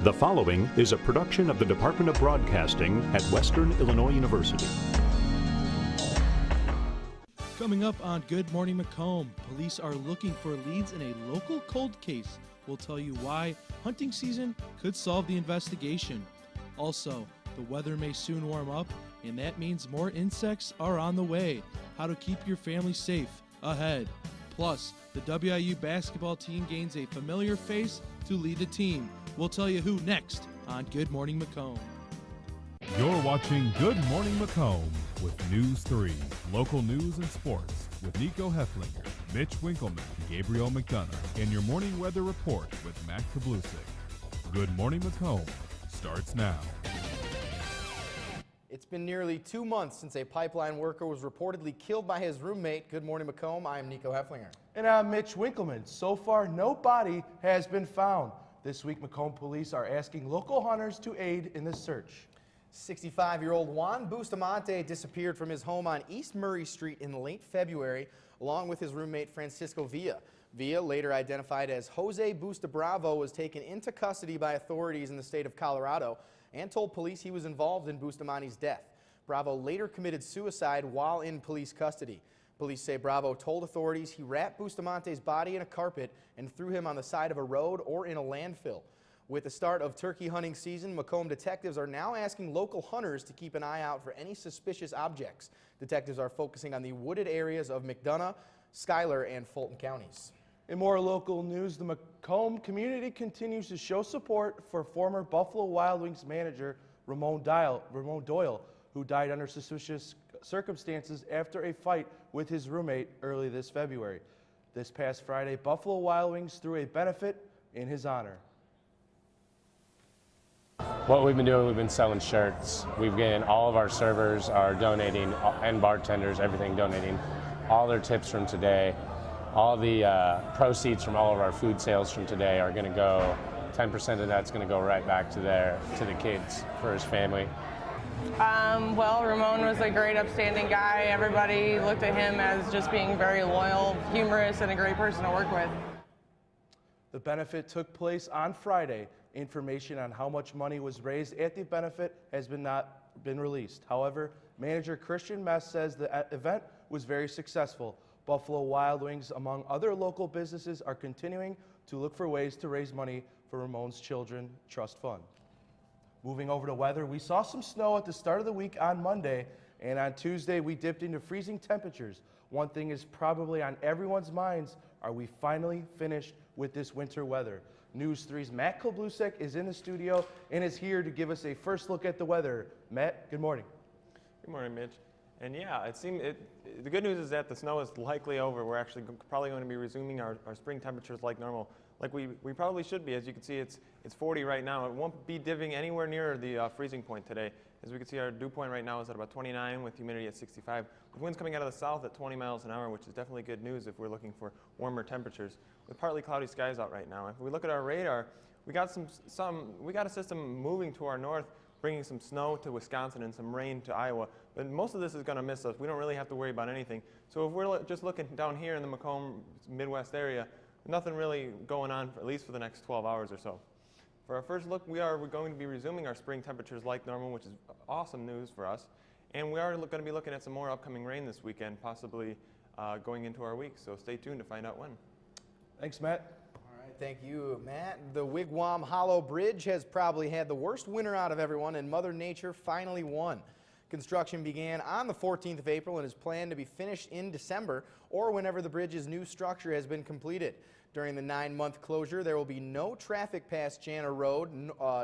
The following is a production of the Department of Broadcasting at Western Illinois University. Coming up on Good Morning Macomb, police are looking for leads in a local cold case. We'll tell you why hunting season could solve the investigation. Also, the weather may soon warm up, and that means more insects are on the way. How to keep your family safe ahead. Plus, the WIU basketball team gains a familiar face to lead the team. We'll tell you who next on Good Morning Macomb. You're watching Good Morning Macomb with News 3, local news and sports with Nico Hefflinger, Mitch Winkleman, Gabriel McDonough, and your morning weather report with Matt Kablusik. Good Morning Macomb starts now. It's been nearly 2 months since a pipeline worker was reportedly killed by his roommate. Good morning, Macomb. I am Nico Hefflinger. And I'm Mitch Winkleman. So far, no body has been found. This week, Macomb police are asking local hunters to aid in the search. 65-year-old Juan Bustamante disappeared from his home on East Murray Street in late February, along with his roommate Francisco Villa. Villa, later identified as Jose Busta Bravo, was taken into custody by authorities in the state of Colorado and told police he was involved in Bustamante's death. Bravo later committed suicide while in police custody. Police say Bravo told authorities he wrapped Bustamante's body in a carpet and threw him on the side of a road or in a landfill. With the start of turkey hunting season, Macomb detectives are now asking local hunters to keep an eye out for any suspicious objects. Detectives are focusing on the wooded areas of McDonough, Schuyler, and Fulton counties. In more local news, the Macomb community continues to show support for former Buffalo Wild Wings manager Ramon Doyle, who died under suspicious circumstances after a fight with his roommate early this February. This past Friday, Buffalo Wild Wings threw a benefit in his honor. What we've been doing, we've been selling shirts. We've getting all of our servers are donating, and bartenders, everything donating all their tips from today. All the proceeds from all of our food sales from today are going to go, 10% of that's going to go right back to the kids for his family. Well, Ramon was a great, upstanding guy. Everybody looked at him as just being very loyal, humorous, and a great person to work with. The benefit took place on Friday. Information on how much money was raised at the benefit has not been released. However, manager Christian Mess says the event was very successful. Buffalo Wild Wings, among other local businesses, are continuing to look for ways to raise money for Ramon's Children Trust Fund. Moving over to weather, we saw some snow at the start of the week on Monday, and on Tuesday we dipped into freezing temperatures. One thing is probably on everyone's minds: are we finally finished with this winter weather? News 3's Matt Kablusik is in the studio and is here to give us a first look at the weather. Matt, good morning. Good morning, Mitch. And yeah, the good news is that the snow is likely over. We're actually probably going to be resuming our spring temperatures like normal, like we probably should be. As you can see, it's 40 right now. It won't be dipping anywhere near the freezing point today. As we can see, our dew point right now is at about 29 with humidity at 65. With winds coming out of the south at 20 miles an hour, which is definitely good news if we're looking for warmer temperatures. With partly cloudy skies out right now. If we look at our radar, we got a system moving to our north, bringing some snow to Wisconsin and some rain to Iowa. But most of this is going to miss us. We don't really have to worry about anything. So if we're just looking down here in the Macomb Midwest area, nothing really going on, at least for the next 12 hours or so. For our first look, we're going to be resuming our spring temperatures like normal, which is awesome news for us. And we are going to be looking at some more upcoming rain this weekend, possibly going into our week. So stay tuned to find out when. Thanks, Matt. All right, thank you, Matt. The Wigwam Hollow Bridge has probably had the worst winter out of everyone, and Mother Nature finally won. Construction began on the 14th of April and is planned to be finished in December or whenever the bridge's new structure has been completed. During the 9-month closure, there will be no traffic past Jana Road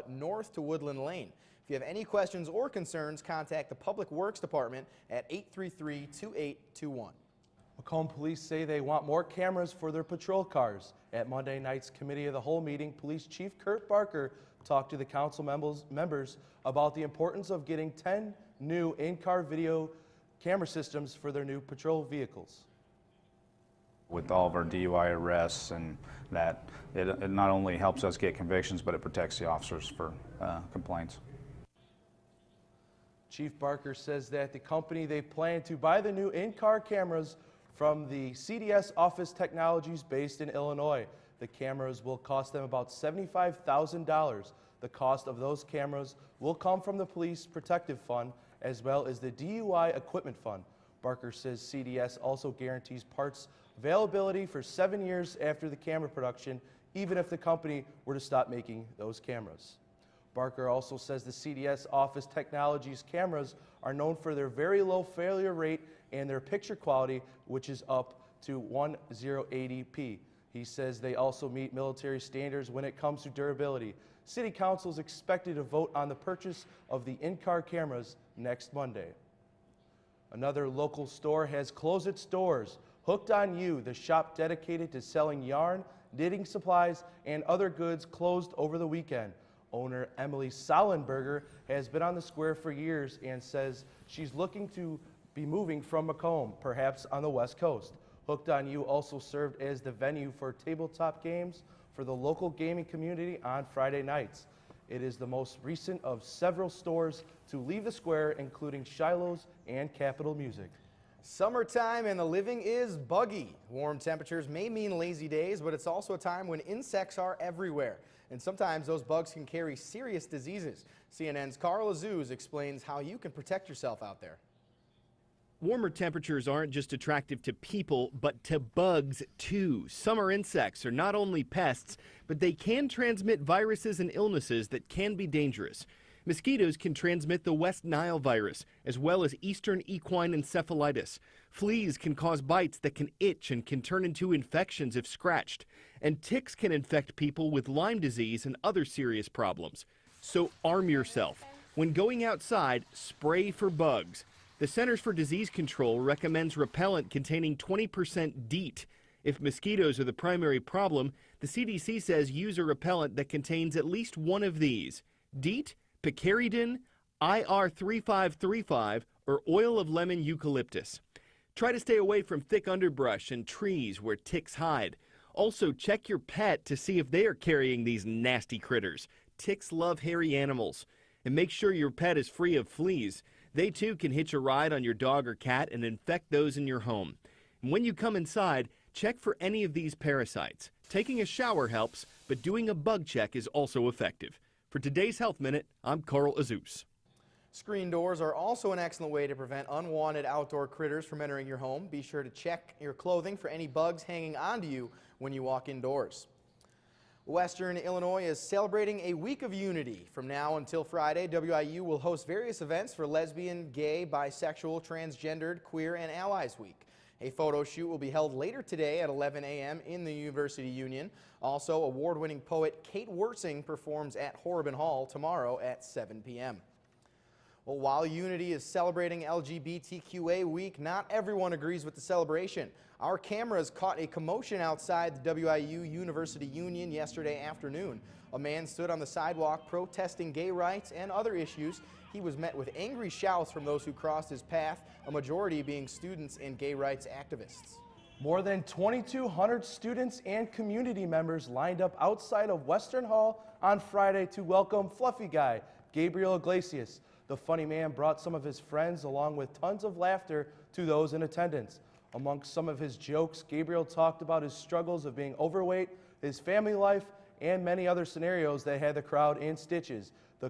north to Woodland Lane. If you have any questions or concerns, contact the Public Works Department at 833-2821. Macomb police say they want more cameras for their patrol cars. At Monday night's Committee of the Whole meeting, Police Chief Kurt Barker talked to the council members about the importance of getting 10 new in-car video camera systems for their new patrol vehicles. With all of our DUI arrests, and that it not only helps us get convictions, but it protects the officers for complaints. Chief Barker says that the company they plan to buy the new in-car cameras from the CDS Office Technologies based in Illinois. The cameras will cost them about $75,000. The cost of those cameras will come from the Police Protective Fund as well as the DUI Equipment Fund. Barker says CDS also guarantees parts availability for 7 years after the camera production, even if the company were to stop making those cameras. Barker also says the CDS Office Technologies cameras are known for their very low failure rate and their picture quality, which is up to 1080p. He says they also meet military standards when it comes to durability. City Council is expected to vote on the purchase of the in-car cameras next Monday. Another local store has closed its doors. Hooked on You, the shop dedicated to selling yarn, knitting supplies, and other goods, closed over the weekend. Owner Emily Sollenberger has been on the square for years and says she's looking to be moving from Macomb, perhaps on the West Coast. Hooked on You also served as the venue for tabletop games for the local gaming community on Friday nights. It is the most recent of several stores to leave the square, including Shiloh's and Capitol Music. Summertime and the living is buggy. Warm temperatures may mean lazy days, but it's also a time when insects are everywhere. And sometimes those bugs can carry serious diseases. CNN's Carl Azuz explains how you can protect yourself out there. Warmer temperatures aren't just attractive to people, but to bugs too. Summer insects are not only pests, but they can transmit viruses and illnesses that can be dangerous. Mosquitoes can transmit the West Nile virus, as well as Eastern equine encephalitis. Fleas can cause bites that can itch and can turn into infections if scratched. And ticks can infect people with Lyme disease and other serious problems. So arm yourself. When going outside, spray for bugs. The Centers for Disease Control recommends repellent containing 20% DEET. If mosquitoes are the primary problem, the CDC says use a repellent that contains at least one of these: DEET, picaridin, IR3535, or oil of lemon eucalyptus. Try to stay away from thick underbrush and trees where ticks hide. Also, check your pet to see if they are carrying these nasty critters. Ticks love hairy animals. And make sure your pet is free of fleas. They too can hitch a ride on your dog or cat and infect those in your home. And when you come inside, check for any of these parasites. Taking a shower helps, but doing a bug check is also effective. For today's Health Minute, I'm Carl Azuz. Screen doors are also an excellent way to prevent unwanted outdoor critters from entering your home. Be sure to check your clothing for any bugs hanging onto you when you walk indoors. Western Illinois is celebrating a week of unity. From now until Friday, WIU will host various events for lesbian, gay, bisexual, transgendered, queer, and allies week. A photo shoot will be held later today at 11 a.m. in the University Union. Also, award-winning poet Kate Wursing performs at Horben Hall tomorrow at 7 p.m. Well, while Unity is celebrating LGBTQA week, not everyone agrees with the celebration. Our cameras caught a commotion outside the WIU University Union yesterday afternoon. A man stood on the sidewalk protesting gay rights and other issues. He was met with angry shouts from those who crossed his path, a majority being students and gay rights activists. More than 2,200 students and community members lined up outside of Western Hall on Friday to welcome Fluffy Guy, Gabriel Iglesias. The funny man brought some of his friends along with tons of laughter to those in attendance. Amongst some of his jokes, Gabriel talked about his struggles of being overweight, his family life, and many other scenarios that had the crowd in stitches. The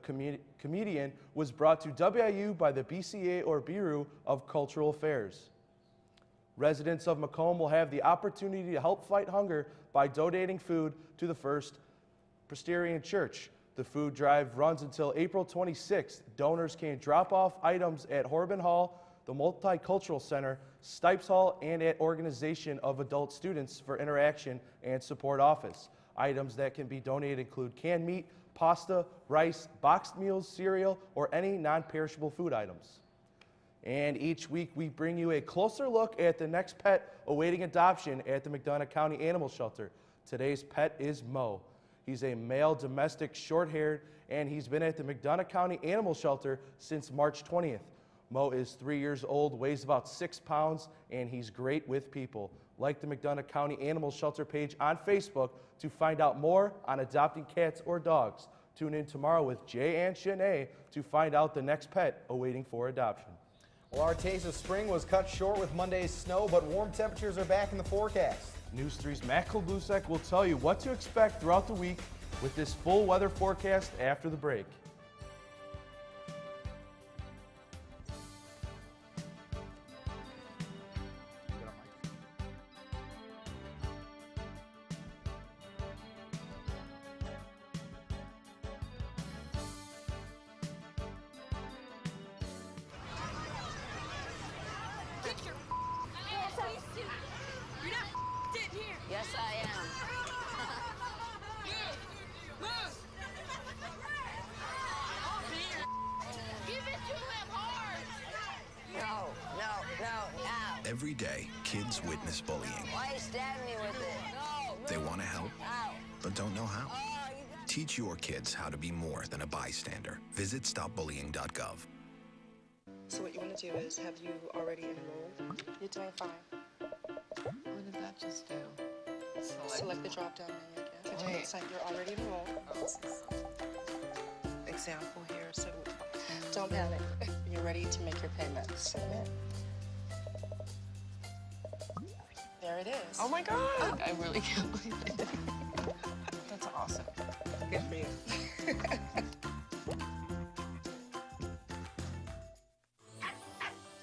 comedian was brought to WIU by the BCA or Bureau of Cultural Affairs. Residents of Macomb will have the opportunity to help fight hunger by donating food to the First Presbyterian Church. The food drive runs until April 26th. Donors can drop off items at Horben Hall, the Multicultural Center, Stipes Hall, and at Organization of Adult Students for Interaction and Support Office. Items that can be donated include canned meat, pasta, rice, boxed meals, cereal, or any non-perishable food items. And each week we bring you a closer look at the next pet awaiting adoption at the McDonough County Animal Shelter. Today's pet is Mo. He's a male domestic short-haired, and he's been at the McDonough County Animal Shelter since March 20th. Mo is 3 years old, weighs about 6 pounds, and he's great with people. Like the McDonough County Animal Shelter page on Facebook to find out more on adopting cats or dogs. Tune in tomorrow with Jay and Shanae to find out the next pet awaiting for adoption. Well, our taste of spring was cut short with Monday's snow, but warm temperatures are back in the forecast. News 3's Matt Kolbusek will tell you what to expect throughout the week with this full weather forecast after the break. Yes, I am. Give it to him hard. No. Every day, kids witness bullying. Why you stab me with it? No. They want to help, Ow. but don't know how. Oh, Teach your kids how to be more than a bystander. Visit stopbullying.gov. So what you want to do is, have you already enrolled? You're doing fine. what did that just do? Select the drop-down menu again. Continue to sign. You're already enrolled. Example here, so don't panic. You're ready to make your payments. Submit. There it is. Oh my God! I really can't believe it. That's awesome. Good for you.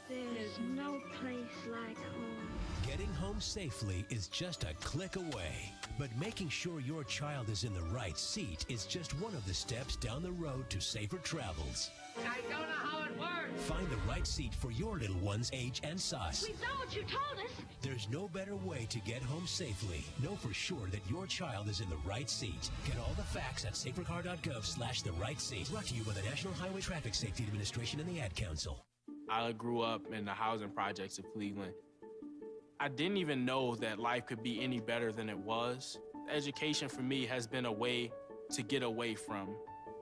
There's no place like home. Getting home safely is just a click away. But making sure your child is in the right seat is just one of the steps down the road to safer travels. I don't know how it works. Find the right seat for your little one's age and size. We know what you told us. There's no better way to get home safely. Know for sure that your child is in the right seat. Get all the facts at safercar.gov/the right seat. Brought to you by the National Highway Traffic Safety Administration and the Ad Council. I grew up in the housing projects of Cleveland. I didn't even know that life could be any better than it was. Education for me has been a way to get away from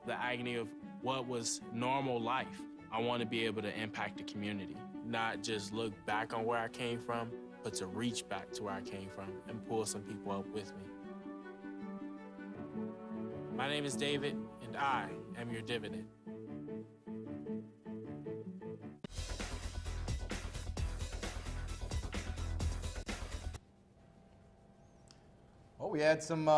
the agony of what was normal life. I want to be able to impact the community, not just look back on where I came from, but to reach back to where I came from and pull some people up with me. My name is David, and I am your dividend. Well, we had some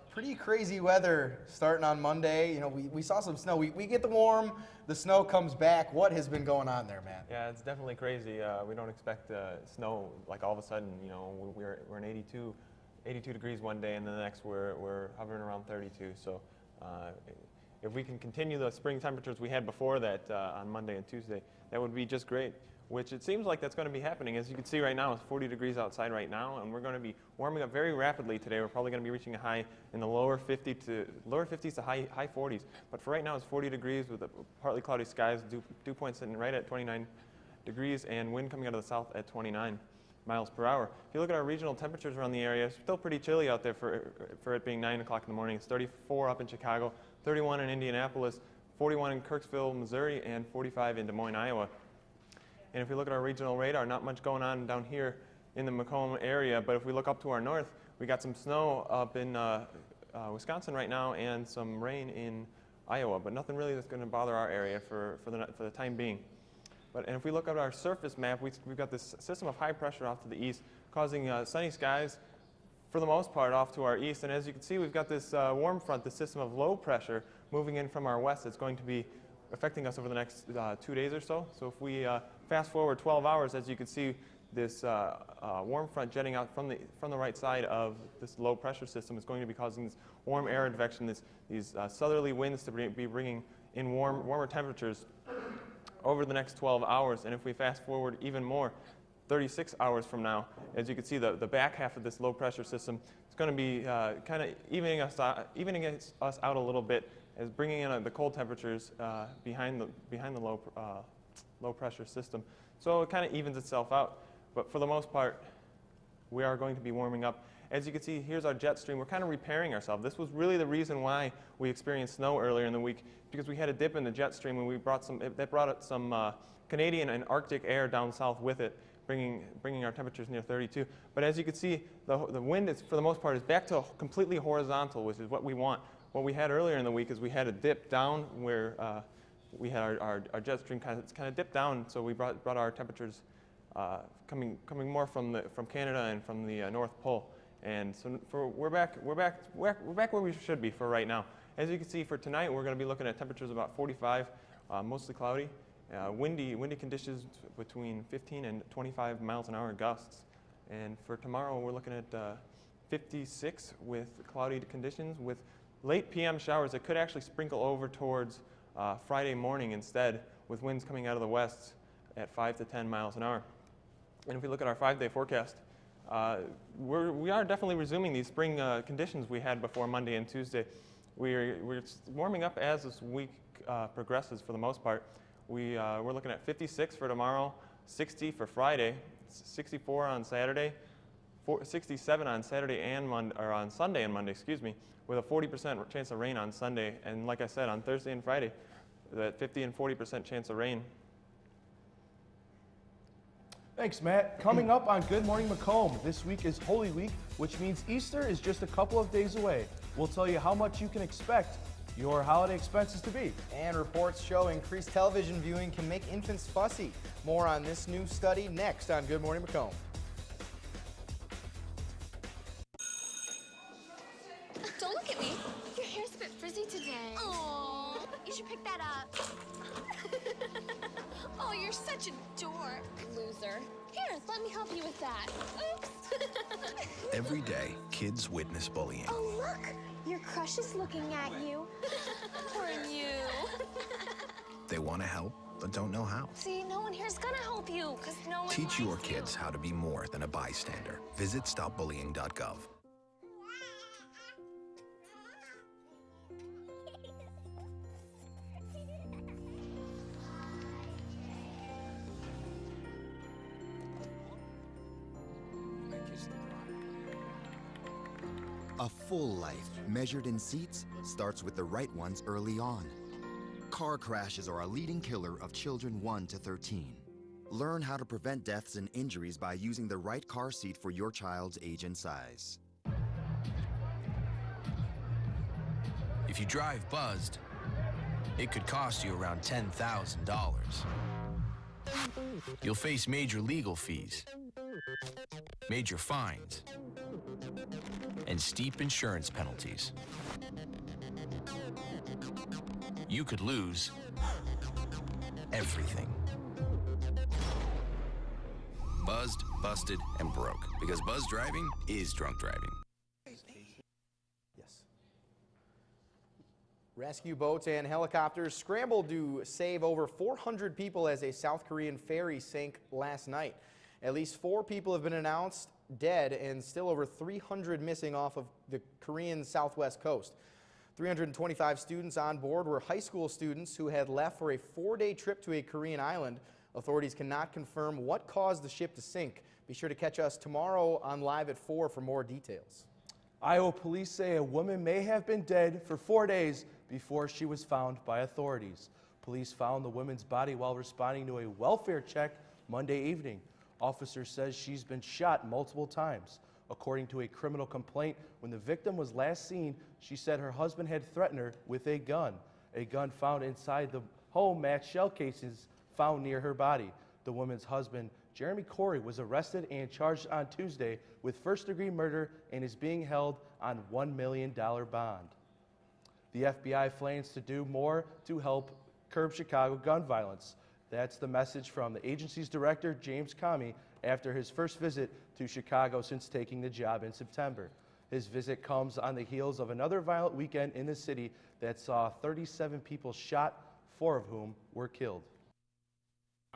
pretty crazy weather starting on Monday. You know, we saw some snow. We get the warm, the snow comes back. What has been going on there, man? Yeah, it's definitely crazy. We don't expect snow like all of a sudden. You know, we're in 82 degrees one day, and the next we're hovering around 32. So if we can continue the spring temperatures we had before that on Monday and Tuesday, that would be just great. Which it seems like that's going to be happening. As you can see right now, it's 40 degrees outside right now, and we're going to be warming up very rapidly today. We're probably going to be reaching a high in the lower 50s to high 40s. But for right now, it's 40 degrees with a partly cloudy skies, dew point sitting right at 29 degrees, and wind coming out of the south at 29 miles per hour. If you look at our regional temperatures around the area, it's still pretty chilly out there for it being 9 o'clock in the morning. It's 34 up in Chicago, 31 in Indianapolis, 41 in Kirksville, Missouri, and 45 in Des Moines, Iowa. And if we look at our regional radar, not much going on down here in the Macomb area, but if we look up to our north, we got some snow up in Wisconsin right now and some rain in Iowa, but nothing really that's going to bother our area for the time being. And if we look at our surface map, we've got this system of high pressure off to the east, causing sunny skies for the most part off to our east. And as you can see, we've got this warm front, the system of low pressure moving in from our west. It's going to be affecting us over the next 2 days or so. So if we fast forward 12 hours, as you can see, this warm front jetting out from the right side of this low pressure system is going to be causing this warm air advection, these southerly winds to be bringing in warmer temperatures over the next 12 hours. And if we fast forward even more, 36 hours from now, as you can see, the back half of this low pressure system is going to be kind of evening us out a little bit, as bringing in the cold temperatures behind the low pressure system. So it kind of evens itself out. But for the most part, we are going to be warming up. As you can see, here's our jet stream. We're kind of repairing ourselves. This was really the reason why we experienced snow earlier in the week, because we had a dip in the jet stream, and that brought some Canadian and Arctic air down south with it, bringing our temperatures near 32. But as you can see, the wind is, for the most part, is back to completely horizontal, which is what we want. What we had earlier in the week is we had a dip down where we had our jet stream kind of dipped down, so we brought our temperatures coming more from Canada and from the North Pole. And so we're back where we should be for right now. As you can see, for tonight, we're going to be looking at temperatures about 45, mostly cloudy, windy conditions between 15 and 25 miles an hour gusts. And for tomorrow, we're looking at 56 with cloudy conditions with late PM showers that could actually sprinkle over towards Friday morning instead, with winds coming out of the west at 5 to 10 miles an hour. And if we look at our 5-day forecast, we are definitely resuming these spring conditions we had before Monday and Tuesday. We're warming up as this week progresses for the most part. We're looking at 56 for tomorrow, 60 for Friday, 64 on Saturday, 67 on Saturday and on Sunday and Monday, excuse me, with a 40% chance of rain on Sunday. And like I said, on Thursday and Friday, that 50 and 40% chance of rain. Thanks, Matt. Coming up on Good Morning Macomb, this week is Holy Week, which means Easter is just a couple of days away. We'll tell you how much you can expect your holiday expenses to be. And reports show increased television viewing can make infants fussy. More on this new study next on Good Morning Macomb. Don't look at me. Your hair's a bit frizzy today. Oh, you should pick that up. Oh, you're such a dork. Loser. Here, let me help you with that. Oops. Every day, kids witness bullying. Oh, look. Your crush is looking at you. Poor you. They want to help, but don't know how. See, no one here's gonna help you, because no one Teach your likes you. kids how to be more than a bystander. Visit stopbullying.gov. A full life, measured in seats, starts with the right ones early on. Car crashes are a leading killer of children 1 to 13. Learn how to prevent deaths and injuries by using the right car seat for your child's age and size. If you drive buzzed, it could cost you around $10,000. You'll face major legal fees, major fines, and steep insurance penalties. You could lose everything. Buzzed, busted, and broke. Because buzz driving is drunk driving. Yes. Rescue boats and helicopters scrambled to save over 400 people as a South Korean ferry sank last night. At least 4 people have been announced dead and still over 300 missing off of the Korean southwest coast. 325 students on board were high school students who had left for a 4-day trip to a Korean island. Authorities cannot confirm what caused the ship to sink. Be sure to catch us tomorrow on Live at 4 for more details. Iowa police say a woman may have been dead for 4 days before she was found by authorities. Police found the woman's body while responding to a welfare check Monday evening. Officer says she's been shot multiple times. According to a criminal complaint, when the victim was last seen, she said her husband had threatened her with a gun. A gun found inside the home matched shell casings found near her body. The woman's husband, Jeremy Corey, was arrested and charged on Tuesday with first-degree murder and is being held on $1 million bond. The FBI plans to do more to help curb Chicago gun violence. That's the message from the agency's director, James Comey, after his first visit to Chicago since taking the job in September. His visit comes on the heels of another violent weekend in the city that saw 37 people shot, 4 of whom were killed.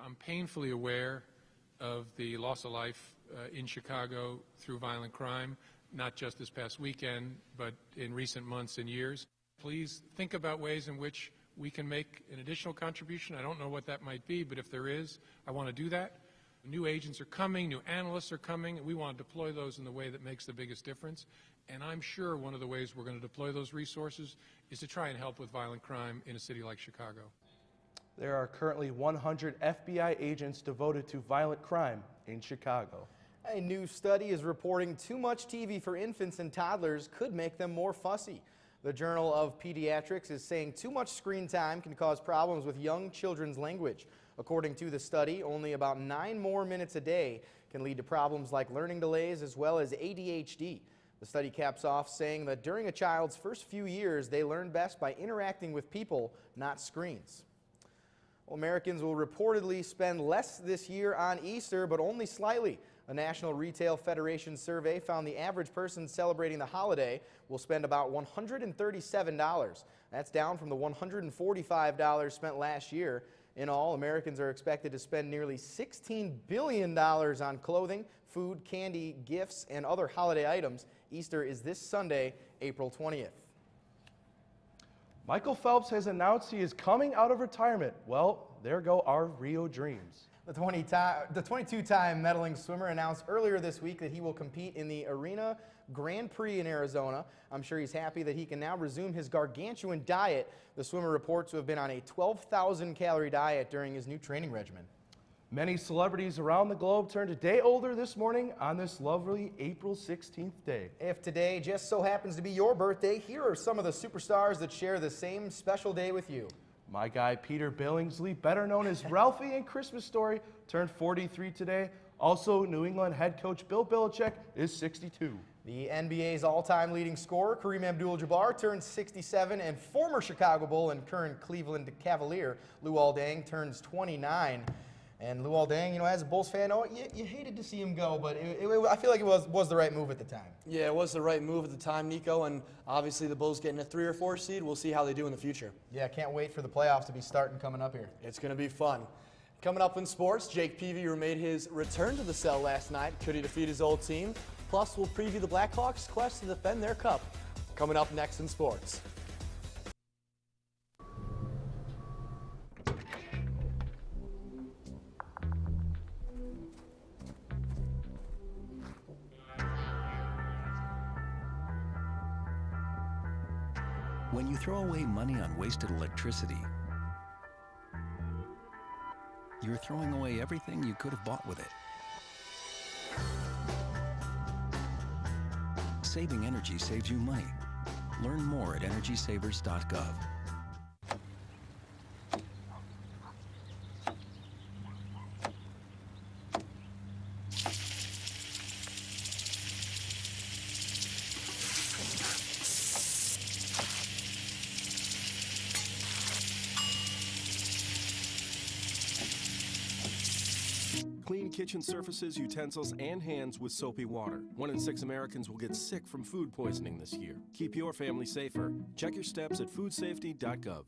I'm painfully aware of the loss of life in Chicago through violent crime, not just this past weekend, but in recent months and years. Please think about ways in which we can make an additional contribution. I don't know what that might be, but if there is, I want to do that. New agents are coming, new analysts are coming, and we want to deploy those in the way that makes the biggest difference. And I'm sure one of the ways we're going to deploy those resources is to try and help with violent crime in a city like Chicago. There are currently 100 FBI agents devoted to violent crime in Chicago. A new study is reporting too much TV for infants and toddlers could make them more fussy. The Journal of Pediatrics is saying too much screen time can cause problems with young children's language. According to the study, only about 9 more minutes a day can lead to problems like learning delays as well as ADHD. The study caps off saying that during a child's first few years, they learn best by interacting with people, not screens. Well, Americans will reportedly spend less this year on Easter, but only slightly. A National Retail Federation survey found the average person celebrating the holiday will spend about $137. That's down from the $145 spent last year. In all, Americans are expected to spend nearly $16 billion on clothing, food, candy, gifts, and other holiday items. Easter is this Sunday, April 20th. Michael Phelps has announced he is coming out of retirement. Well, there go our Rio dreams. The 22-time medaling swimmer announced earlier this week that he will compete in the Arena Grand Prix in Arizona. I'm sure he's happy that he can now resume his gargantuan diet. The swimmer reports to have been on a 12,000-calorie diet during his new training regimen. Many celebrities around the globe turned a day older this morning on this lovely April 16th day. If today just so happens to be your birthday, here are some of the superstars that share the same special day with you. My guy Peter Billingsley, better known as Ralphie in Christmas Story, turned 43 today. Also, New England head coach Bill Belichick is 62. The NBA's all-time leading scorer, Kareem Abdul-Jabbar, turned 67, and former Chicago Bull and current Cleveland Cavalier, Luol Deng, turns 29. And Luol Deng, as a Bulls fan, you hated to see him go, but I feel like it was the right move at the time. Yeah, it was the right move at the time, Nico, and obviously the Bulls getting a 3 or 4 seed. We'll see how they do in the future. Yeah, can't wait for the playoffs to be starting coming up here. It's going to be fun. Coming up in sports, Jake Peavy made his return to the cell last night. Could he defeat his old team? Plus, we'll preview the Blackhawks' quest to defend their cup. Coming up next in sports. When you throw away money on wasted electricity, you're throwing away everything you could have bought with it. Saving energy saves you money. Learn more at energysavers.gov. Clean kitchen surfaces, utensils, and hands with soapy water. 1 in 6 Americans will get sick from food poisoning this year. Keep your family safer. Check your steps at foodsafety.gov.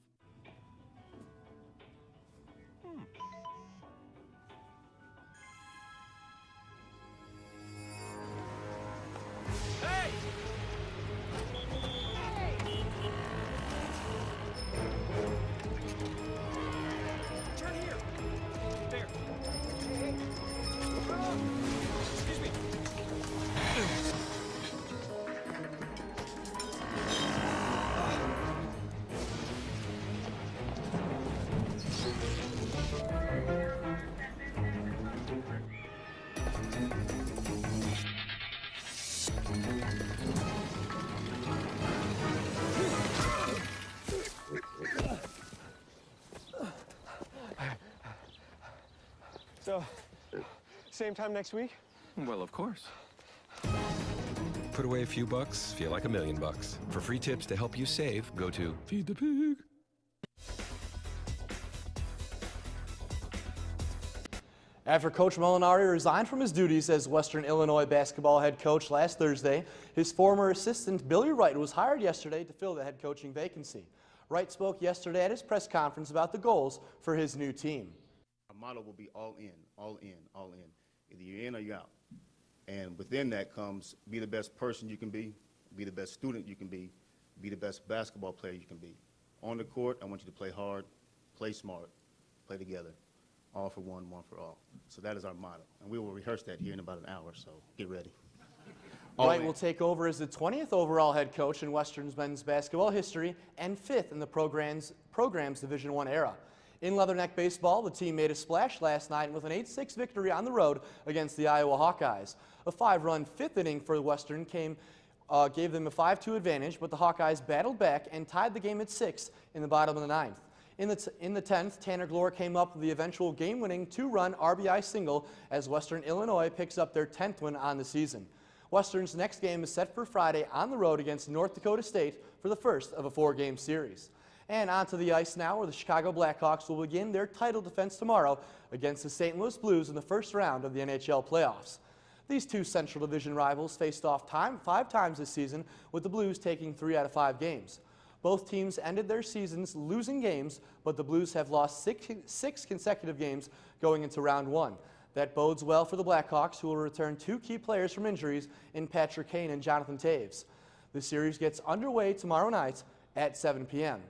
Hey! Turn here. There. Excuse me. So, same time next week? Well, of course. Put away a few bucks, feel like $1 million. For free tips to help you save, go to Feed the Pig. After Coach Molinari resigned from his duties as Western Illinois basketball head coach last Thursday, his former assistant Billy Wright was hired yesterday to fill the head coaching vacancy. Wright spoke yesterday at his press conference about the goals for his new team. Our motto will be all in, all in, all in. Either you're in or you're out. And within that comes be the best person you can be the best student you can be the best basketball player you can be. On the court, I want you to play hard, play smart, play together. All for one, one for all. So that is our motto. And we will rehearse that here in about an hour, so get ready. Wright will take over as the 20th overall head coach in Western's men's basketball history and 5th in the program's Division I era. In Leatherneck baseball, the team made a splash last night with an 8-6 victory on the road against the Iowa Hawkeyes. A 5-run 5th inning for Western gave them a 5-2 advantage, but the Hawkeyes battled back and tied the game at 6 in the bottom of the 9th. In the 10th, Tanner Glore came up with the eventual game-winning 2-run RBI single as Western Illinois picks up their 10th win on the season. Western's next game is set for Friday on the road against North Dakota State for the first of a 4-game series. And onto the ice now, where the Chicago Blackhawks will begin their title defense tomorrow against the St. Louis Blues in the first round of the NHL playoffs. These two Central Division rivals faced off 5 times this season, with the Blues taking 3 out of 5 games. Both teams ended their seasons losing games, but the Blues have lost six consecutive games going into round 1. That bodes well for the Blackhawks, who will return 2 key players from injuries in Patrick Kane and Jonathan Taves. The series gets underway tomorrow night at 7 p.m.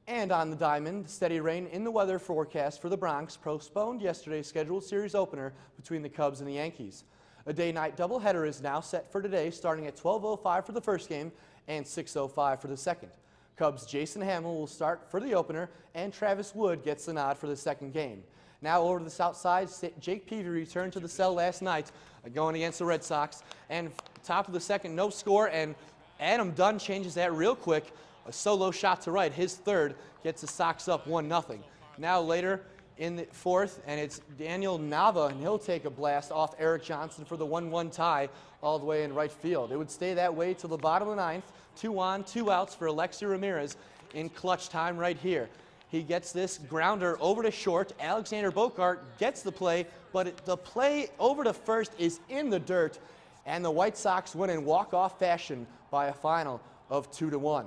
And on the diamond, steady rain in the weather forecast for the Bronx postponed yesterday's scheduled series opener between the Cubs and the Yankees. A day-night doubleheader is now set for today, starting at 12:05 for the first game and 6:05 for the second. Cubs' Jason Hamill will start for the opener, and Travis Wood gets the nod for the second game. Now over to the south side, Jake Peavy returned to the cell last night going against the Red Sox. And top of the second, no score, and Adam Dunn changes that real quick. A solo shot to right, his third, gets the Sox up 1-0. Now later in the fourth, and it's Daniel Nava, and he'll take a blast off Eric Johnson for the 1-1 tie all the way in right field. It would stay that way till the bottom of the ninth. 2 on, 2 outs for Alexi Ramirez in clutch time right here. He gets this grounder over to short. Alexander Bogart gets the play, but the play over to first is in the dirt, and the White Sox win in walk-off fashion by a final of 2-1.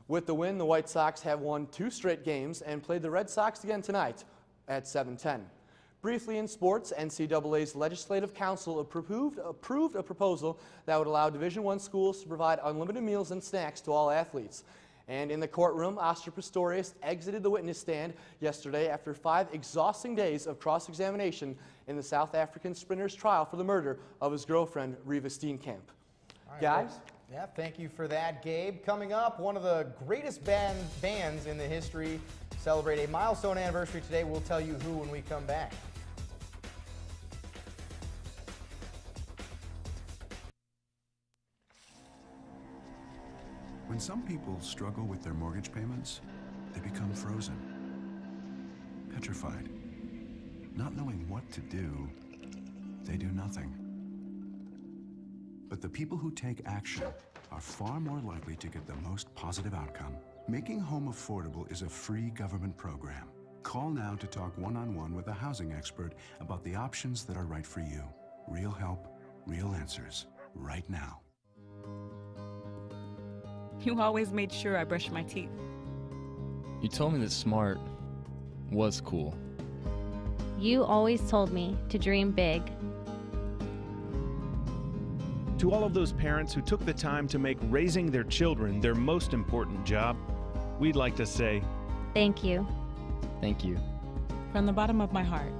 With the win, the White Sox have won 2 straight games and played the Red Sox again tonight at 7:10. Briefly in sports, NCAA's Legislative Council approved a proposal that would allow Division I schools to provide unlimited meals and snacks to all athletes. And in the courtroom, Oscar Pistorius exited the witness stand yesterday after 5 exhausting days of cross-examination in the South African sprinter's trial for the murder of his girlfriend, Reva Steenkamp. Right, Guys? well, yeah, thank you for that, Gabe. Coming up, one of the greatest bands in the history celebrate a milestone anniversary today. We'll tell you who when we come back. When some people struggle with their mortgage payments, they become frozen, petrified. Not knowing what to do, they do nothing. But the people who take action are far more likely to get the most positive outcome. Making home affordable is a free government program. Call now to talk one-on-one with a housing expert about the options that are right for you. Real help, real answers, right now. You always made sure I brushed my teeth. You told me that smart was cool. You always told me to dream big. To all of those parents who took the time to make raising their children their most important job, we'd like to say, thank you. Thank you. From the bottom of my heart,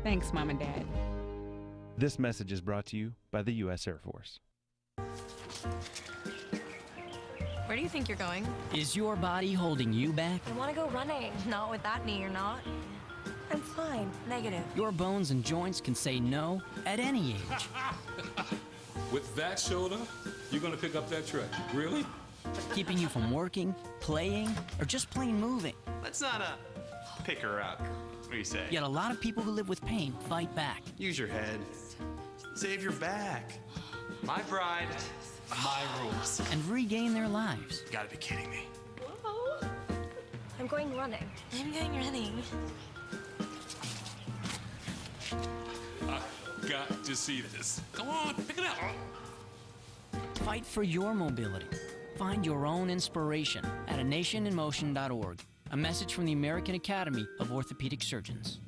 thanks, Mom and Dad. This message is brought to you by the U.S. Air Force. Where do you think you're going? Is your body holding you back? I want to go running. Not with that knee, you're not. I'm fine. Negative. Your bones and joints can say no at any age. With that shoulder, you're gonna pick up that truck. Really? Keeping you from working, playing, or just plain moving. Let's not pick her up. What do you say? Yet a lot of people who live with pain fight back. Use your head. Save your back. My bride, my rules. And regain their lives. You gotta be kidding me. Whoa. I'm going running. I'm going running. Got to see this. Come on, pick it up. Fight for your mobility. Find your own inspiration at anationinmotion.org. A message from the American Academy of Orthopedic Surgeons.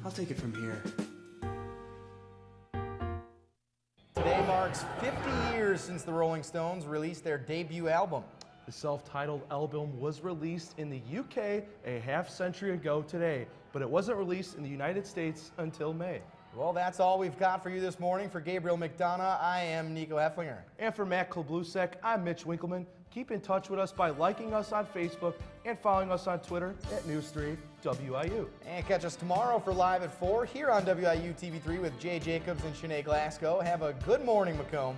I'll take it from here. Today marks 50 years since the Rolling Stones released their debut album. The self-titled album was released in the UK a half-century ago today, but it wasn't released in the United States until May. Well, that's all we've got for you this morning. For Gabriel McDonough, I am Nico Hefflinger. And for Matt Kloblusek, I'm Mitch Winkleman. Keep in touch with us by liking us on Facebook and following us on Twitter at News3WIU. And catch us tomorrow for Live at 4 here on WIU TV3 with Jay Jacobs and Shanae Glasgow. Have a good morning, Macomb.